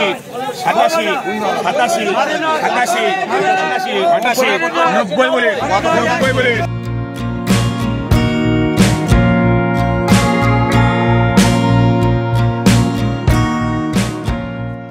87 87 87 88 88 90 বলে 90 বলে।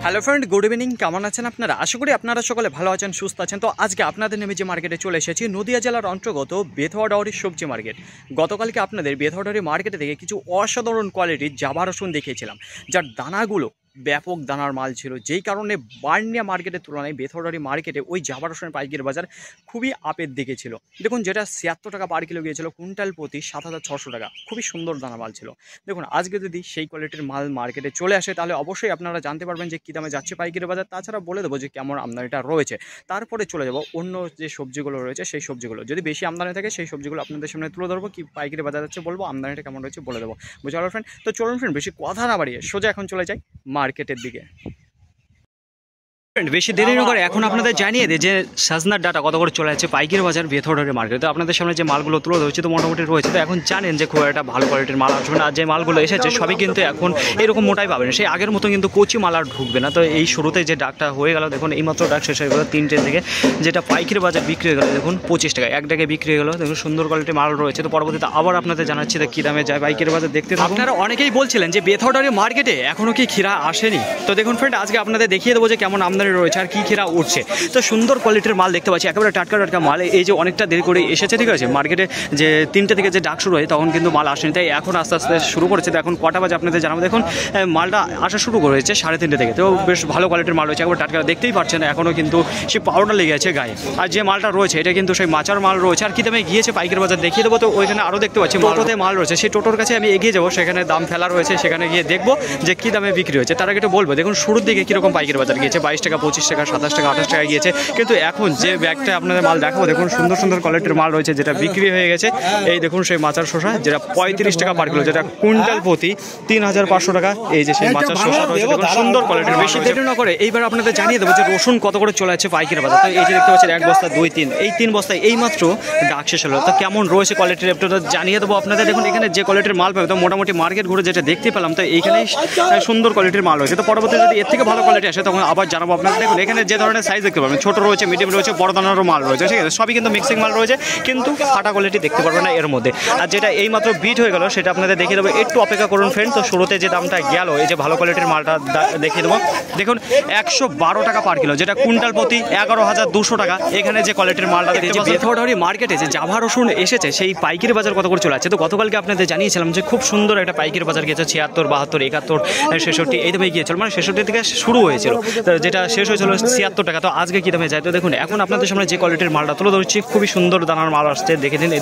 Hello friend, good evening. কেমন আছেন আপনারা? আশা করি আপনারা সকলে ভালো আছেন, সুস্থ আছেন। তো আজকে আপনাদের নেমে যে মার্কেটে চলে এসেছি, নদিয়া জেলার অন্তর্গত বেথুয়াডাওয়ারি সবজি মার্কেট। গতকালকে আপনাদের বেথুয়াডাওয়ারি মার্কেটে থেকে কিছু অসাধারণ কোয়ালিটির জাভা রসুন দেখিয়েছিলাম, যার দানাগুলো ব্যাপক দানার মাল ছিল, যেই কারণে বার্নিয়া মার্কেটের তুলনায় বেথুয়াডাওয়ারি মার্কেটে ওই জাভা রসুনের পাইকারি বাজার খুবই আপের দিকে ছিল। দেখুন, যেটা 76 টাকা পার কিলো গিয়েছিল, কুইন্টাল প্রতি 7600 টাকা, খুবই সুন্দর দানা মাল ছিল। দেখুন, আজকে যদি সেই কোয়ালিটির মাল মার্কেটে চলে আসে, তাহলে অবশ্যই আপনারা জানতে পারবেন যে কী দামে যাচ্ছে পাইকারি বাজার। তাছাড়া বলে দেবো যে কেমন আমদানিটা রয়েছে। তারপরে চলে যাব অন্য যে সবজিগুলো রয়েছে সেই সবজিগুলো, যদি বেশি আমদানি থাকে সেই সবজিগুলো আপনাদের সামনে তুলে ধরবো। কি পাইকারি বাজার যাচ্ছে বলবো, আমদানিটা কেমন রয়েছে বলে দেবো। বুঝতে পারবেন ফ্রেন্ড? তো চলুন ফ্রেন্ড, বেশি কথা না বাড়িয়ে সোজা এখন চলে যাই মার্কেটের দিকে। বেশি দেরি না করে এখন আপনাদের জানিয়ে দিই যে সাজনার ডাটা কত করে চলে যাচ্ছে পাইকারি বাজার বেথুয়াডাওয়ারি মার্কেটে। তো আপনাদের সামনে যে মালগুলো তুলে ধরছে তো মোটামুটি রয়েছে। তো এখন জানেন যে খুব একটা ভালো কোয়ালিটির মাল আসবে না, আর যে মালগুলো এসেছে সবই কিন্তু এখন এরকম মোটাই পাবেন, সেই আগের মতো কিন্তু কচি মাল আর ঢুকবে না। তো এই শুরুতে যে ডাকটা হয়ে গেল, দেখুন এইমাত্র ডাক শেষ হয়ে গেল 3টের দিকে, যেটা পাইকারি বাজার বিক্রি হয়ে গেল দেখুন 25 টাকা, এক ডাকে বিক্রি হয়ে গেল। দেখুন সুন্দর কোয়ালিটির মাল রয়েছে। তো পরবর্তীতে আবার আপনাদের জানাচ্ছি যে কী দামে যায় পাইকারি বাজার দেখতে। আপনারা অনেকেই বলছিলেন যে বেথুয়াডাওয়ারি মার্কেটে এখনও কি ক্ষীরা আসেনি। তো দেখুন ফ্রেন্ড, আজকে আপনাদের দেখিয়ে দেবো যে কেমন আমদানি রয়েছে আর কী ক্ষীরা উঠছে। তো সুন্দর কোয়ালিটির মাল দেখতে পাচ্ছি, একেবারে টাটকা টাটকা মাল। এই যে অনেকটা দেরি করে এসেছে, ঠিক আছে, মার্কেটে যে 3টে থেকে যে ডাক শুরু হয় তখন কিন্তু মাল আসেনি, তাই এখন আস্তে আস্তে শুরু করেছে। তো এখন কটা বাজে আপনাদের জানাবো। দেখুন মালটা আসা শুরু করেছে 3:30 থেকে। তো বেশ ভালো কোয়ালিটির মাল রয়েছে, একবার টাটকা, দেখতেই পাচ্ছেন এখনও কিন্তু সেই পাউডার লেগে আছে গায়ে। আর যে মালটা রয়েছে এটা কিন্তু সেই মাচার মাল রয়েছে। আর কি দামে গিয়েছে পাইকারি বাজার দেখিয়ে দেবো। তো ওইখানে আরও দেখতে পাচ্ছি টোটোতে মাল রয়েছে, সেই টোটোর কাছে আমি এগিয়ে যাবো, সেখানে দাম ফেলা রয়েছে, সেখানে গিয়ে দেখবো যে কী দামে বিক্রি হয়েছে। তার আগে একটু বলবো, দেখুন শুরুর দিকে কীরকম পাইকারি বাজার গিয়েছে, 22 টাকা, 25 টাকা, 27 টাকা, 28 টাকা গিয়েছে। কিন্তু এখন যে ব্যাগটা আপনাদের মাল দেখাবো, দেখুন সুন্দর সুন্দর কোয়ালিটির মাল রয়েছে, যেটা বিক্রি হয়ে গেছে। এই দেখুন সেই মাচার শসা, যেটা 35 টাকা পার কিলো, যেটা কুইন্টাল প্রতি 3500 টাকা। এই যে সেই মাচার শসা রয়েছে, দেখুন সুন্দর কোয়ালিটির। বেশি দেরি না করে এইবার আপনাদের জানিয়ে দেবো যে রসুন কত করে চলে যাচ্ছে পাইকারি বাজার। তো এই যে দেখতে পাচ্ছেন 1 বস্তা 2, 3, এই 3 বস্তায় এইমাত্র ডাক শেষ হলো। তো কেমন রয়েছে কোয়ালিটির একটু জানিয়ে দেবো আপনাদের। দেখুন এখানে যে কোয়ালিটির মাল পাবে, তো মোটামুটি মার্কেট ঘুরে যেটা দেখতে পেলাম, তো এইখানেই সুন্দর কোয়ালিটির মাল রয়েছে। তো পরবর্তীতে যদি এর থেকে ভালো কোয়ালিটি আসে তখন আবার জানাবো আপনাদের। দেখুন এখানে যে ধরনের সাইজ দেখতে পাবেন, ছোট রয়েছে, মিডিয়াম রয়েছে, বড় দানারও মাল রয়েছে, ঠিক আছে, সবই কিন্তু মিক্সিং মাল রয়েছে, কিন্তু ফাটা কোয়ালিটি দেখতে পারবেন না এর মধ্যে। আর যেটা এইমাত্র বিট হয়ে গেল সেটা আপনাদের দেখিয়ে দেবো, একটু অপেক্ষা করুন ফ্রেন্ড। তো শুরুতে যে দামটা গেল, এই যে ভালো কোয়ালিটির মালটা দেখিয়ে দেবো। দেখুন 112 টাকা পার কিলো, যেটা কুইন্টাল প্রতি 11,200 টাকা। এখানে যে কোয়ালিটির মালটা দেখতে পাচ্ছেন বেথুয়াডাওয়ারি মার্কেটে যে জাভা রসুন এসেছে, সেই পাইকারি বাজার কত করে চলে আছে। তো গতকালকে আপনাদের জানিয়েছিলাম যে খুব সুন্দর একটা পাইকারি বাজার গিয়েছে, 76, 72, 71, 66 এই দামে গিয়েছিল, মানে 66 থেকে শুরু হয়েছিল, যেটা শেষ হয়েছিল 76 টাকা। তো আজকে কী দামে যায়, তো দেখুন এখন আপনাদের সামনে যে কোয়ালিটির মালটা তুলে ধরছি, খুবই সুন্দর দানার মাল আসছে, দেখে নিন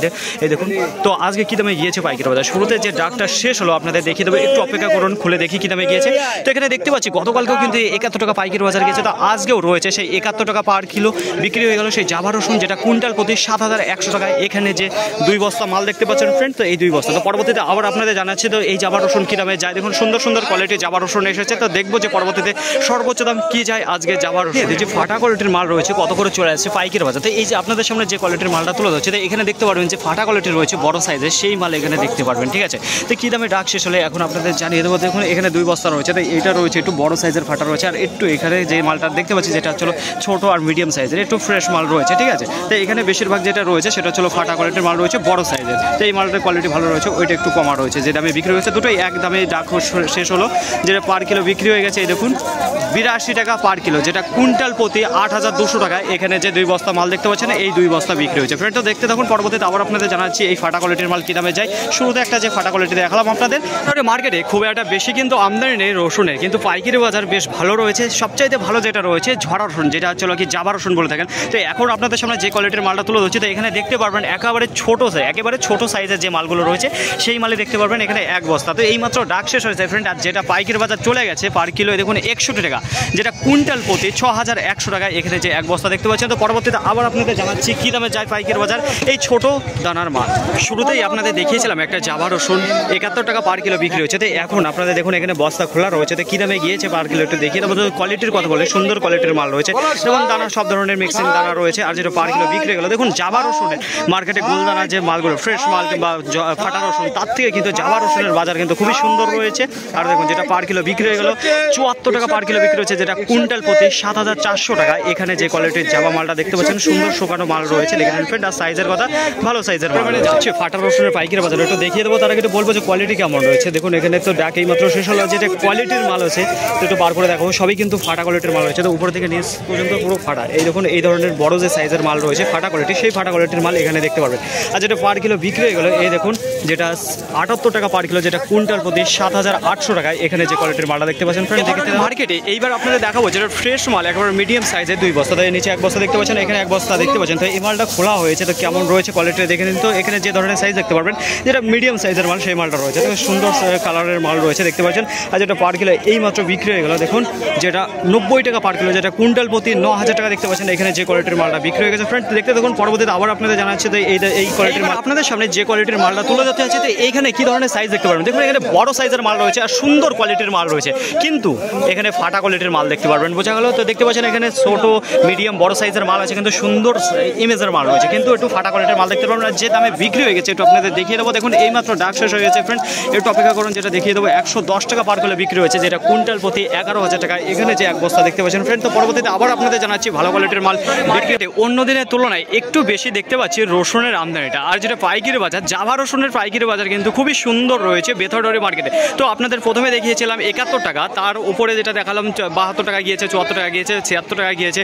এই দেখুন। তো আজকে কী দামে গিয়েছে পাইকারি বাজার, শুরুতে যে ডাকটা শেষ হলো আপনাদের দেখিয়ে দেবো, একটু অপেক্ষা করুন, খুলে দেখি কী দামে গিয়েছে। তো এখানে দেখতে পাচ্ছি গতকালকেও কিন্তু 71 টাকা পাইকারি বাজার গিয়েছে, তো আজকেও রয়েছে সেই 71 টাকা পার কিলো বিক্রি হয়ে গেল সেই জাভা রসুন, যেটা কুইন্টাল প্রতি 7100 টাকা। এখানে যে 2 বস্তা মাল দেখতে পাচ্ছেন ফ্রেন্ড, তো এই 2 বস্তা। তো পরবর্তীতে আবার আপনাদের জানাচ্ছি তো এই জাভা রসুন কী দামে যায়। দেখুন সুন্দর সুন্দর কোয়ালিটির জাভা রসুন এসেছে, তো দেখবো যে পরবর্তীতে সর্বোচ্চ দাম কী যায় আজকে জাভা রসুন। যে ফাটা কোয়ালিটির মাল রয়েছে কত করে চলে আসছে পাইকারি বাজার। তো এই যে আপনাদের সামনে যে কোয়ালিটির মালটা তুলে ধরছে, তো এখানে দেখতে পারবেন যে ফাটা কোয়ালিটির রয়েছে বড় সাইজের, সেই মাল এখানে দেখতে পারবেন, ঠিক আছে। তো কী দামে ডাক শেষ হলে এখন আপনাদের জানিয়ে দেবো। দেখুন এখানে 2 বস্তা রয়েছে, তো এটা রয়েছে একটু বড় সাইজের ফাটা রয়েছে, আর একটু এখানে যে মালটা দেখতে পাচ্ছি যেটা হচ্ছে ছোটো আর মিডিয়াম সাইজের, একটু ফ্রেশ মাল রয়েছে, ঠিক আছে। তো এখানে বেশিরভাগ যেটা রয়েছে সেটা হচ্ছে ফাটা কোয়ালিটির মাল রয়েছে বড় সাইজের। তো এই মালটার কোয়ালিটি ভালো রয়েছে, ওইটা একটু কমা রয়েছে, যে দামে বিক্রি হয়েছে দুটোই এক দামে ডাক শেষ হলো, যেটা পার কিলো বিক্রি হয়ে গেছে। এই দেখুন 82 টাকা পার কিলো, যেটা কুইন্টাল প্রতি 8200 টাকা। এখানে যে 2 বস্তা মাল দেখতে পাচ্ছেন, এই 2 বস্তা বিক্রি হয়েছে ফ্রেন্ড। তো দেখতে থাকুন, পরবর্তীতে আবার আপনাদের জানাচ্ছি এই ফাটা কোয়ালিটির মাল কী দামে যায়। শুরুতে একটা যে ফাটা কোয়ালিটি দেখালাম আপনাদের। মার্কেটে খুব একটা বেশি কিন্তু আমদানি নেই রসুনের, কিন্তু পাইকারি বাজার বেশ ভালো রয়েছে। সবচাইতে ভালো যেটা রয়েছে ঝরা রসুন, যেটা হচ্ছে কি জাভা রসুন বলে থাকেন। তো এখন আপনাদের সামনে যে কোয়ালিটির মালটা তুলে ধরছি, তো এখানে দেখতে পারবেন একেবারে ছোটো সাইজের যে মালগুলো রয়েছে সেই মালে দেখতে পারবেন এখানে 1 বস্তা। তো এইমাত্র ডাক শেষ হয়েছে ফ্রেন্ড। আর যেটা পাইকারি বাজার চলে গেছে পার কিলো দেখুন 61 টাকা, যেটা কুইন্টাল কুইন্টাল প্রতি 6100 টাকায় এখানে যে এক বস্তা দেখতে পাচ্ছেন। তো পরবর্তীতে আবার আপনাদের জানাচ্ছি কী দামে যায় পাইকারি বাজার এই ছোট দানার মাল। শুরুতেই আপনাদের দেখিয়েছিলাম একটা জাভা রসুন 71 টাকা পার কিলো বিক্রি হচ্ছে। তো এখন আপনাদের দেখুন এখানে বস্তা খোলা রয়েছে। তো কী দামে গিয়েছে পার কিলো একটু দেখিয়ে দেবো। কোয়ালিটির কথা বলে সুন্দর কোয়ালিটির মাল রয়েছে এবং দানা সব ধরনের মিক্সিং দানা রয়েছে। আর যেটা পার কিলো বিক্রি গেলো দেখুন জাভা রসুনের মার্কেটে গোলদানা যে মালগুলো ফ্রেশ মাল কিংবা ফাটা রসুন তার থেকে কিন্তু জাভা রসুনের বাজার কিন্তু খুবই সুন্দর রয়েছে। আর দেখুন যেটা পার কিলো বিক্রি হয়ে গেলো 74 টাকা পার কিলো বিক্রি হচ্ছে, যেটা কুইন্টাল প্রতি 7400 টাকা। এখানে যে কোয়ালিটির জাভা মালটা দেখতে পাচ্ছেন সুন্দর শুকানো মাল রয়েছে লেখেন ফ্রেন্ড। আর সাইজের কথা ভালো সাইজের মানে যাচ্ছে ফাটা রসুনের পাইকারি বাজার একটু দেখিয়ে দেবো। তারা কিন্তু বলবো যে কোয়ালিটি কেমন রয়েছে। দেখুন এখানে তো ডাকেই মাত্র শেষ হলো, যেটা কোয়ালিটির মাল আছে তো একটু বার করে দেখো সবই কিন্তু ফাটা কোয়ালিটির মাল রয়েছে। তো উপর থেকে নিচ পর্যন্ত পুরো ফাটা। এই দেখুন এই ধরনের বড় যে সাইজের মাল রয়েছে ফাটা কোয়ালিটি, সেই ফাটা কোয়ালিটির মাল এখানে দেখতে পারবেন। আর যেটা পার কিলো বিক্রি হয়ে গেলো এই দেখুন যেটা 78 টাকা পার কিলো, যেটা কুইন্টাল প্রতি 7800 টাকায় এখানে যে কোয়ালিটির মালটা দেখতে পাচ্ছেন ফ্রেন্ড দেখতে মার্কেটে। এইবার আপনাদের দেখাবো যেটা ফ্রেশ মাল একেবারে মিডিয়াম সাইজের 2 বস্তা, তাই নিচে 1 বস্তা দেখতে পাচ্ছেন, এখানে 1 বস্তা দেখতে পাচ্ছেন। তো এই মালটা খোলা হয়েছে, তো কেমন রয়েছে কোয়ালিটি দেখে নিন। তো এখানে যে ধরনের সাইজ দেখতে পারবেন যেটা মিডিয়াম সাইজের মাল সেই মালটা রয়েছে, তো সুন্দর কালারের মাল রয়েছে দেখতে পাচ্ছেন। আর যেটা পার কিলো এই মাত্র বিক্রি হয়ে গেল দেখুন যেটা 90 টাকা পার কিলো, যেটা কুইন্টাল প্রতি 9000 টাকা দেখতে পাচ্ছেন। এখানে যে কোয়ালিটির মালটা বিক্রি হয়ে গেছে ফ্রেন্ড দেখতে দেখুন। পরবর্তীতে আবার আপনাদের জানাচ্ছে তো এই কোয়ালিটির মাল আপনাদের সামনে যে কোয়ালিটির মালটা তুলে ধরতে আছে। তো এইখানে কি ধরনের সাইজ দেখতে পারবেন দেখুন, এখানে বড় সাইজের মাল রয়েছে আর সুন্দর কোয়ালিটির মাল রয়েছে, কিন্তু এখানে ফাটা কোয়ালিটির মাল দেখতে পারবেন। বোঝা গেল? তো দেখতে পাচ্ছেন এখানে ছোট মিডিয়াম বড় সাইজের মাল আছে, কিন্তু সুন্দর ইমেজের মাল রয়েছে, কিন্তু একটু ফাটা কোয়ালিটির মাল দেখতে পারবেন। আর যে দামে বিক্রি হয়ে গেছে একটু আপনাদের দেখিয়ে দেবো। দেখুন এই মাত্র ডাক শেষ হয়ে গেছে ফ্রেন্ড, একটু অপেক্ষা করুন, যেটা দেখিয়ে দেবো 110 টাকা পার কিলো বিক্রি হয়েছে, যেটা কুইন্টাল প্রতি 11000 টাকা এখানে যে এক বস্তা দেখতে পাচ্ছেন ফ্রেন্ড। তো পরবর্তীতে আবার আপনাদের জানাচ্ছি ভালো কোয়ালিটির মাল মার্কেটে অন্য দিনের তুলনায় একটু বেশি দেখতে পাচ্ছি রসুনের আমদানিটা। আর যেটা পাইকারি বাজার জাভা রসুনের পাইকারি বাজার কিন্তু খুবই সুন্দর রয়েছে বেথরডারি মার্কেটে। তো আপনাদের প্রথমে দেখিয়েছিলাম 71 টাকা, তার উপরে যেটা দেখালাম 72 টাকা গিয়েছে, 74 টাকা গিয়েছে, 76 টাকা গিয়েছে,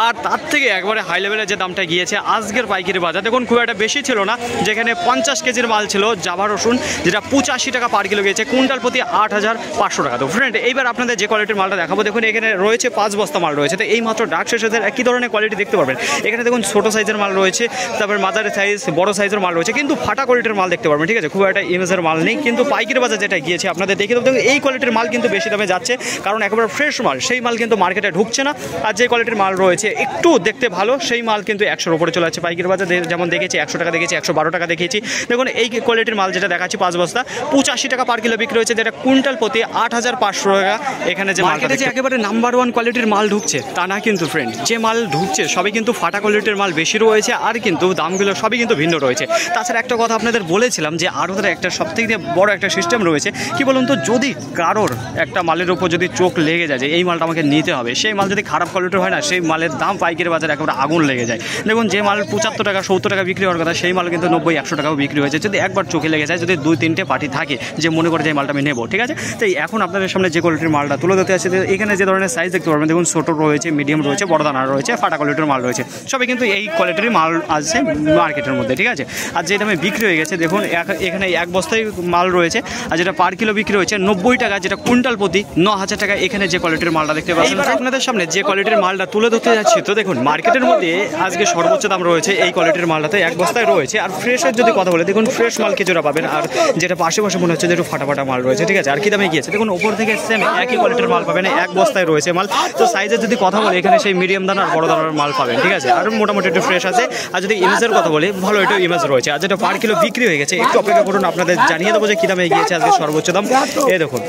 আর তার থেকে একবারে হাই লেভেলের যে দামটা গিয়েছে আজকের পাইকারি বাজার দেখুন খুব একটা বেশি ছিল না, যেখানে 50 কেজির মাল ছিল জাভা রসুন, যেটা 85 টাকা পার কিলো গিয়েছে, কুইন্টাল প্রতি 8500 টাকা। তো ফ্রেন্ড এইবার আপনাদের যে কোয়ালিটির মালটা দেখাবো দেখুন এখানে রয়েছে 5 বস্তা মাল রয়েছে। তো এই মাত্র ডাক শেষ হয়েছে, একই ধরনের কোয়ালিটি দেখতে পারবেন। এখানে দেখুন ছোটো সাইজের মাল রয়েছে, তারপর মাঝারি সাইজ বড় সাইজের মাল রয়েছে, কিন্তু ফাটা কোয়ালিটির মাল দেখতে পারবেন। ঠিক আছে, খুব একটা ইমেজের মাল নেই, কিন্তু পাইকারি বাজার যেটা গিয়েছে আপনাদের দেখে দেবো এই কোয়ালিটির মাল কিন্তু বেশি দামে যাচ্ছে, কারণ একেবারে ফ্রেশ মাল সেই মাল কিন্তু মার্কেটে ঢুকছে না। আর যে কোয়ালিটির মাল রয়েছে একটু দেখতে ভালো সেই মাল কিন্তু 100-র উপরে চলে যাচ্ছে পাইকারি বাজার। যেমন দেখেছি 100 টাকা দেখেছি, 112 টাকা দেখেছি। দেখুন এই কোয়ালিটির মাল যেটা দেখাচ্ছি 5 বস্তা 85 টাকা পার কিলো বিক্রি হয়েছে, যেটা কুইন্টাল প্রতি 8500 টাকা। এখানে যে মার্কেটে যে একেবারে নাম্বার 1 কোয়ালিটির মাল ঢুকছে তা না কিন্তু ফ্রেন্ড, যে মাল ঢুকছে সবই কিন্তু ফাটা কোয়ালিটির মাল বেশি রয়েছে, আর কিন্তু দামগুলো সবই কিন্তু ভিন্ন রয়েছে। তাছাড়া একটা কথা আপনাদের বলেছিলাম যে আড়তের একটা সবথেকে বড় একটা সিস্টেম রয়েছে, কি বলুন তো, যদি কারোর একটা মালের উপর যদি চোখ লেগে যায় যে এই মালটা আমাকে নিতে হবে, সেই মাল যদি খারাপ কোয়ালিটির হয় না সেই মালের দাম পাইকারি বাজারে একেবারে আগুন লেগে যায়। দেখুন যে মাল 75 টাকা 70 টাকা বিক্রি হওয়ার কথা সেই মাল কিন্তু 90-100 টাকাও বিক্রি হয়েছে, যদি একবার চোখে লেগে যায়, যদি 2-3টে পার্টি থাকে যে মনে করে যে মালটা আমি নেবো। ঠিক আছে, তো এখন আপনাদের সামনে যে কোয়ালিটির মালটা তুলে ধরতে আছে এখানে যে ধরনের সাইজ দেখতে পারবেন দেখুন, ছোটো রয়েছে, মিডিয়াম রয়েছে, বড় দানা রয়েছে, ফাটা কোয়ালিটির মাল রয়েছে, সবই কিন্তু এই কোয়ালিটির মাল আছে মার্কেটের মধ্যে। ঠিক আছে, আর যে দামে বিক্রি হয়ে গেছে দেখুন এখানে 1 বস্তায় মাল রয়েছে, আর যেটা পার কিলো বিক্রি হয়েছে 90 টাকা, যেটা কুইন্টাল প্রতি 9000 টাকা এখানে যে কোয়ালিটির মালটা দেখতে পাচ্ছেন। আপনাদের সামনে যে কোয়ালিটির মালটা তুলে ধরতে যাচ্ছি, তো দেখুন মার্কেটের মধ্যে আজকে সর্বোচ্চ দাম রয়েছে এই কোয়ালিটির মালটাতে 1 বস্তায় রয়েছে। আর ফ্রেশের যদি কথা বলে দেখুন ফ্রেশ মাল কিছুটা পাবেন, আর যেটা পাশে মনে হচ্ছে যে একটু ফাটা ফাটা মাল রয়েছে। ঠিক আছে, আর কি দামে গিয়েছে দেখুন উপর থেকে সেম একই কোয়ালিটির মাল পাবেন, 1 বস্তায় রয়েছে মাল। তো সাইজের যদি কথা বলে এখানে সেই মিডিয়াম দানা আর বড় দানার মাল পাবেন। ঠিক আছে, আর মোটামুটি একটু ফ্রেশ আছে। আর যদি ইমেজের কথা বলি ভালো একটু ইমেজ রয়েছে, আর যেটা পার কিলো বিক্রি হয়ে গেছে একটু অপেক্ষা করুন, আপনাদের জানিয়ে দেবো যে কি দামে গিয়েছে আজকে সর্বোচ্চ দাম। এই দেখুন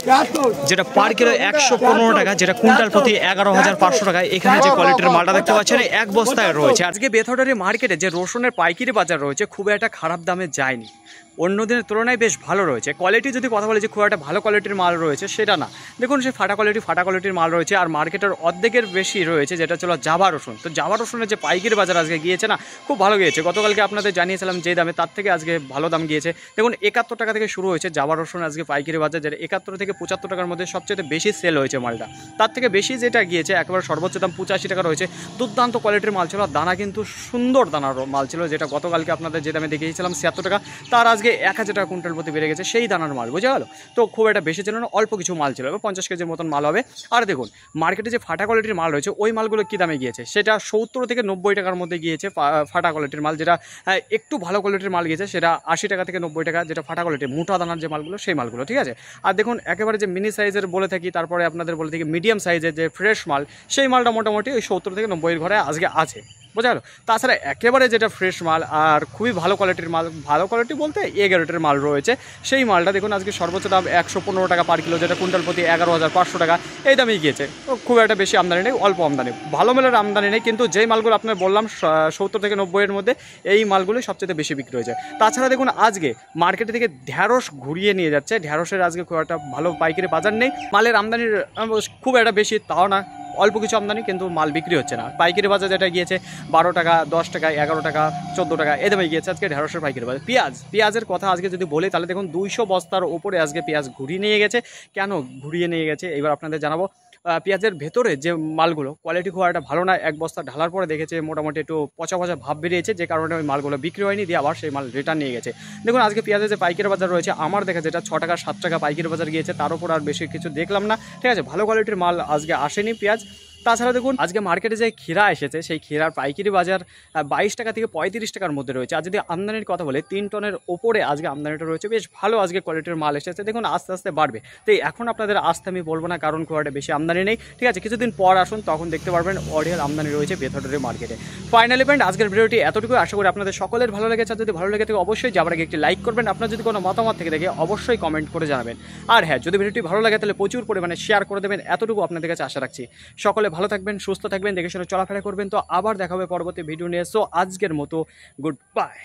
যেটা পার কিলো 115 টাকা, যেটা কুইন্টাল প্রতি 11500 টাকায় এখানে যে কোয়ালিটির মালটা দেখতে পাচ্ছেন 1 বস্তায় রয়েছে। আজকে বেথরডারি মার্কেটে যে রসুনের পাইকারি বাজার রয়েছে খুব একটা খারাপ দামে যায়নি, অন্য দিনের তুলনায় বেশ ভালো রয়েছে। কোয়ালিটি যদি কথা বলে যে খুব একটা ভালো কোয়ালিটির মাল রয়েছে সেটা না, দেখুন সে ফাটা কোয়ালিটির মাল রয়েছে। আর মার্কেটের অর্ধেকের বেশি রয়েছে যেটা ছিল জাভা রসুন। তো জাভা রসুনের যে পাইকারি বাজার আজকে গিয়েছে না, খুব ভালো গিয়েছে। গতকালকে আপনাদের জানিয়েছিলাম যে দামে, তার থেকে আজকে ভালো দাম গিয়েছে। দেখুন 71 টাকা থেকে শুরু হয়েছে জাভা রসুন আজকে পাইকারি বাজার, যেটা 71 থেকে 75 টাকার মধ্যে সবচেয়ে বেশি সেল হয়েছে মালটা। তার থেকে বেশি যেটা গিয়েছে একেবারে সর্বোচ্চ দাম 85 টাকা রয়েছে। দুর্দান্ত কোয়ালিটির মাল ছিল, দানা কিন্তু সুন্দর দানার মাল ছিল, যেটা গতকালকে আপনাদের যে দামে দেখিয়েছিলাম 76 টাকা, তার আজকে আজকে 1000 টাকা কুইন্টাল প্রতি বেড়ে গেছে সেই দানার মাল, বুঝে গেল। তো খুব একটা বেশি ছিল না, অল্প কিছু মাল ছিল, 50 কেজির মতন মাল হবে। আর দেখুন মার্কেটে যে ফাটা কোয়ালিটির মাল রয়েছে ওই মালগুলো কী দামে গিয়েছে, সেটা 70 থেকে 90 টাকার মধ্যে গিয়েছে ফাটা কোয়ালিটির মাল। যেটা একটু ভালো কোয়ালিটির মাল গিয়েছে সেটা 80 টাকা থেকে 90 টাকা, যেটা ফাটা কোয়ালিটির মোটা দানার যে মালগুলো সেই মালগুলো, ঠিক আছে। আর দেখুন একেবারে যে মিনি সাইজের বলে থাকি, তারপরে আপনাদের বলে থাকি মিডিয়াম সাইজের যে ফ্রেশ মাল, সেই মালটা মোটামুটি ওই 70 থেকে 90 ঘরে আজকে আছে, বোঝা গেল। তাছাড়া একেবারে যেটা ফ্রেশ মাল আর খুবই ভালো কোয়ালিটির মাল, ভালো কোয়ালিটি বলতে এ গ্রেডের মাল রয়েছে, সেই মালটা দেখুন আজকে সর্বোচ্চ দাম 115 টাকা পার কিলো, যেটা কুইন্টাল প্রতি 11,500 টাকা এই দামেই গিয়েছে। খুব একটা বেশি আমদানি নেই, অল্প আমদানি, ভালো মালের আমদানি নেই, কিন্তু যেই মালগুলো আপনার বললাম 70 থেকে 90-এর মধ্যে এই মালগুলোই সবচেয়ে বেশি বিক্রি হয়েছে। তাছাড়া দেখুন আজকে মার্কেটে থেকে ঢ্যাঁড়স ঘুরিয়ে নিয়ে যাচ্ছে, ঢ্যাঁড়সের আজকে খুব একটা ভালো পাইকারি বাজার নেই, মালের আমদানির খুব একটা বেশি তাও না, অল্প কিছু আমদানি, কিন্তু মাল বিক্রি হচ্ছে না। পাইকারি বাজার যেটা গিয়েছে 12 টাকা, 10 টাকা, 11 টাকা, 14 টাকা এ দামে গিয়েছে আজকে ঢেঁড়সের পাইকারি বাজার। পেঁয়াজের কথা আজকে যদি বলি তাহলে দেখুন 200 বস্তার ওপরে আজকে পেঁয়াজ ঘুরিয়ে নিয়ে গেছে। কেন ঘুরিয়ে নিয়ে গেছে এবার আপনাদের জানাবো। পেঁয়াজের ভেতরে যে মালগুলো কোয়ালিটি খুব একটা ভালো না, এক বস্তা ঢালার পরে দেখেছে মোটামুটি একটু পচা পচা ভাব বেরিয়েছে, যে কারণে ওই মালগুলো বিক্রি হয়নি, দিয়ে আবার সেই মাল রিটার্ন নিয়ে গেছে। দেখুন আজকে পেঁয়াজের যে পাইকারি বাজার রয়েছে আমার দেখা যেটা 6 টাকা 7 টাকা পাইকারি বাজার গিয়েছে, তার উপর আর বেশি কিছু দেখলাম না, ঠিক আছে। ভালো কোয়ালিটির মাল আজকে আসেনি পেঁয়াজ। তাছাড়া দেখুন আজকে মার্কেটে যে ক্ষীরা এসেছে সেই ক্ষীরার পাইকারি বাজার 22 টাকা থেকে 35 টাকার মধ্যে রয়েছে। আর যদি আমদানির কথা বলে 3 টনের ওপরে আজকে আমদানিটা রয়েছে, বেশ ভালো আজকে কোয়ালিটির মাল এসেছে। দেখুন আস্তে আস্তে বাড়বে, তো এখন আপনাদের আসতে আমি বলবো না, কারণ খুব একটা বেশি আমদানি নেই, ঠিক আছে। কিছুদিন পর আসুন, তখন দেখতে পারবেন অরিয়াল আমদানি রয়েছে বেথরের মার্কেটে। ফাইনালি পয়েন্ট আজকের ভিডিওটি এতটুকু, আশা করি আপনাদের সকলের ভালো লেগেছে। যদি ভালো লেগে থাকে অবশ্যই যাবার আগে একটি লাইক করবেন, আপনার যদি কোনো মতামত থেকে দেখে অবশ্যই কমেন্ট করে জানাবেন। আর হ্যাঁ, যদি ভিডিওটি ভালো লাগে তাহলে প্রচুর পরিমাণে শেয়ার করে দেবেন, এতটুকু আপনাদের কাছে আশা রাখছি। সকলে ভালো থাকবেন, সুস্থ থাকবেন, দেখে শুনে চলাফেরা করবেন। তো আবার দেখা হবে পরবর্তী ভিডিও নিয়ে। সো আজকের মতো গুড বাই।